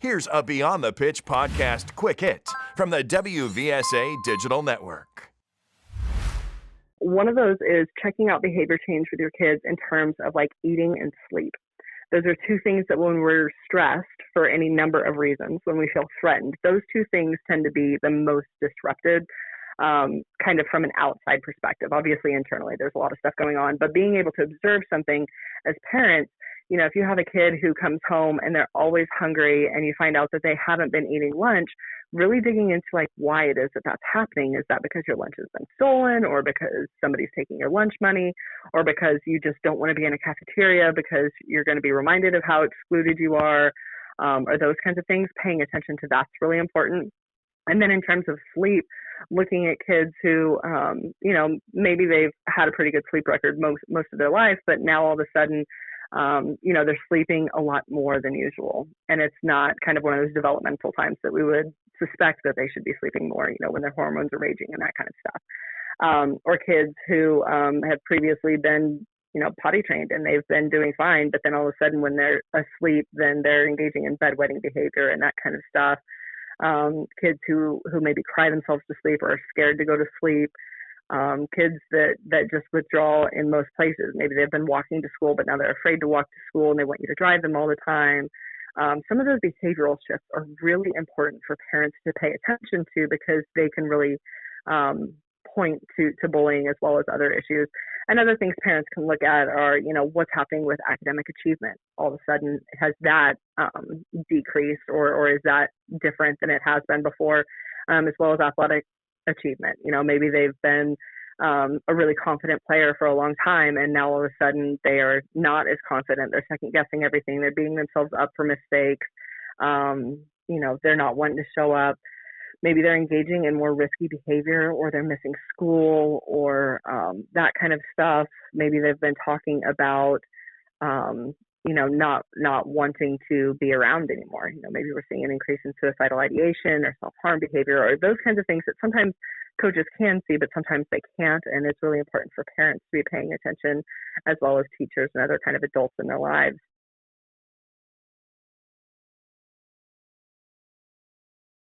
Here's a Beyond the Pitch podcast quick hit from the WVSA Digital Network. One of those is checking out behavior change with your kids in terms of like eating and sleep. Those are two things that when we're stressed for any number of reasons, when we feel threatened, those two things tend to be the most disrupted, kind of from an outside perspective. Obviously, internally, there's a lot of stuff going on, but being able to observe something as parents, you know, if you have a kid who comes home and they're always hungry and you find out that they haven't been eating lunch, really digging into like why it is that that's happening. Is that because your lunch has been stolen, or because somebody's taking your lunch money, or because you just don't want to be in a cafeteria because you're going to be reminded of how excluded you are, or those kinds of things. Paying attention to that's really important. And then in terms of sleep, looking at kids who, you know, maybe they've had a pretty good sleep record most of their life, but now all of a sudden, you know, they're sleeping a lot more than usual. And it's not kind of one of those developmental times that we would suspect that they should be sleeping more, you know, when their hormones are raging and that kind of stuff. Or kids who have previously been, you know, potty trained and they've been doing fine, but then all of a sudden when they're asleep, then they're engaging in bedwetting behavior and that kind of stuff. Kids who maybe cry themselves to sleep or are scared to go to sleep. Kids that just withdraw in most places. Maybe they've been walking to school, but now they're afraid to walk to school and they want you to drive them all the time. Some of those behavioral shifts are really important for parents to pay attention to because they can really point to bullying as well as other issues. And other things parents can look at are, you know, what's happening with academic achievement. All of a sudden, has that decreased or is that different than it has been before, as well as athletic achievement. You know, maybe they've been a really confident player for a long time, and now all of a sudden they are not as confident. They're second guessing everything. They're beating themselves up for mistakes. You know, they're not wanting to show up. Maybe they're engaging in more risky behavior, or they're missing school, or that kind of stuff. Maybe they've been talking about, you know, not wanting to be around anymore. You know, maybe we're seeing an increase in suicidal ideation or self-harm behavior, or those kinds of things that sometimes coaches can see, but sometimes they can't. And it's really important for parents to be paying attention, as well as teachers and other kind of adults in their lives.